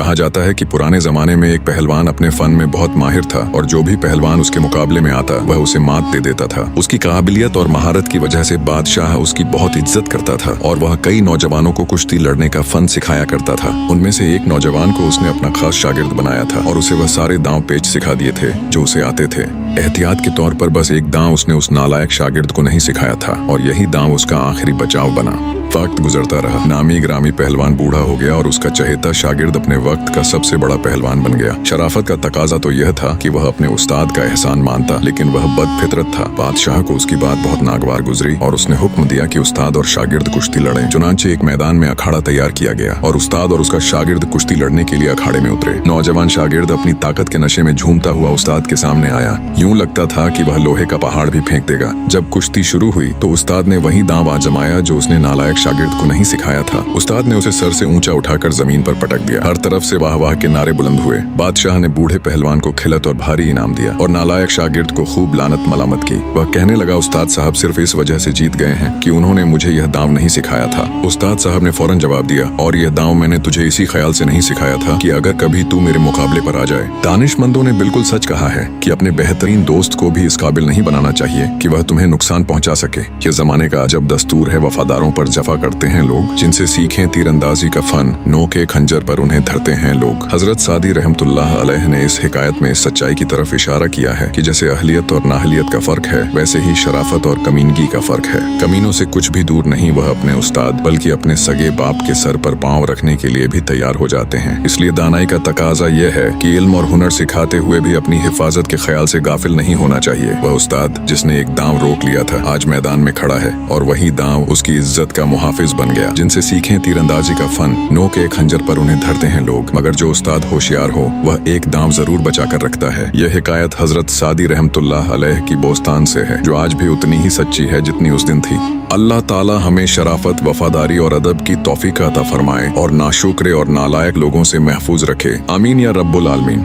कहा जाता है कि पुराने जमाने में एक पहलवान अपने फन में बहुत माहिर था और जो भी पहलवान उसके मुकाबले में आता वह उसे मात दे देता था। उसकी काबिलियत और महारत की वजह से बादशाह उसकी बहुत इज्जत करता था और वह कई नौजवानों को कुश्ती लड़ने का फन सिखाया करता था। उनमें से एक नौजवान को उसने अपना खास शागिर्द बनाया था और उसे वह सारे दांव पेच सिखा दिए थे जो उसे आते थे। एहतियात के तौर पर बस एक दांव उसने उस नालायक शागिर्द को नहीं सिखाया था और यही दांव उसका आखिरी बचाव बना। वक्त गुजरता रहा, नामी ग्रामी पहलवान बूढ़ा हो गया और उसका चहेता शागिर्द अपने वक्त का सबसे बड़ा पहलवान बन गया। शराफत का तकाजा तो यह था कि वह अपने उस्ताद का एहसान मानता, लेकिन वह बदफितरत था। बादशाह को उसकी बात बहुत नागवार गुजरी और उसने हुक्म दिया कि उस्ताद और शागिर्द कुश्ती लड़ें। चुनांचे एक मैदान में अखाड़ा तैयार किया गया और उस्ताद और उसका शागिर्द कुश्ती लड़ने के लिए अखाड़े में उतरे। नौजवान शागिर्द अपनी ताकत के नशे में झूमता हुआ उस्ताद के सामने आया। यूं लगता था कि वह लोहे का पहाड़ भी फेंक देगा। जब कुश्ती शुरू हुई तो उस्ताद ने वही दांव आजमाया जो उसने नालायक शागिर्द को नहीं सिखाया था। उस्ताद ने उसे सर से ऊंचा उठाकर जमीन पर पटक दिया। हर तरफ से वाह वाह के नारे बुलंद हुए। बादशाह ने बूढ़े पहलवान को खिलत और भारी इनाम दिया और नालायक शागिर्द को खूब लानत मलामत की। वह कहने लगा, उस्ताद साहब सिर्फ इस वजह से जीत गए हैं कि उन्होंने मुझे यह दांव नहीं सिखाया था। उस्ताद साहब ने फौरन जवाब दिया, और यह दांव मैंने तुझे इसी ख्याल से नहीं सिखाया था कि अगर कभी तू मेरे मुकाबले पर आ जाए। दानिशमंदों ने बिल्कुल सच कहा है कि अपने बेहतरीन दोस्त को भी इस काबिल नहीं बनाना चाहिए कि वह तुम्हें नुकसान पहुंचा सके। यह जमाने का अजब दस्तूर है, वफादारों पर जफा करते हैं लोग, जिनसे सीखें तीरंदाजी का फन, नोके खंजर पर उन्हें धरते हैं लोग। हजरत सादी रहमतुल्लाह अलैह ने इस हिकायत में इस सच्चाई की तरफ इशारा किया है कि जैसे अहलियत और नाहलियत का फर्क है, वैसे ही शराफत और कमीनगी का फर्क है। कमीनों से कुछ भी दूर नहीं वह अपने उस्ताद बल्कि अपने सगे बाप के सर पर पांव रखने के लिए भी तैयार हो जाते हैं। इसलिए दानाई का तकाजा यह है कि इल्म और हुनर सिखाते हुए भी अपनी हिफाजत के ख्याल से गाफिल नहीं होना चाहिए। वह उस्ताद जिसने एक दांव रोक लिया था आज मैदान में खड़ा है और वही दांव उसकी इज्जत का मुहाफिज बन गया। जिनसे सीखें तीरंदाजी का फन, नोके खंजर पर उन्हें धरते हैं लोग, मगर जो उस्ताद होशियार हो वह एक दांव जरूर बचा कर रखता है। यह हिकायत हजरत सादी रहमतुल्लाह अलैह की बोस्तान से है, जो आज भी उतनी ही सच्ची है जितनी उस दिन थी। अल्लाह ताला हमें शराफत, वफादारी और अदब की तौफीक अता फरमाए और नाशुक्रे और नालायक लोगों से महफूज रखे। आमीन या रब्बुल आलमीन।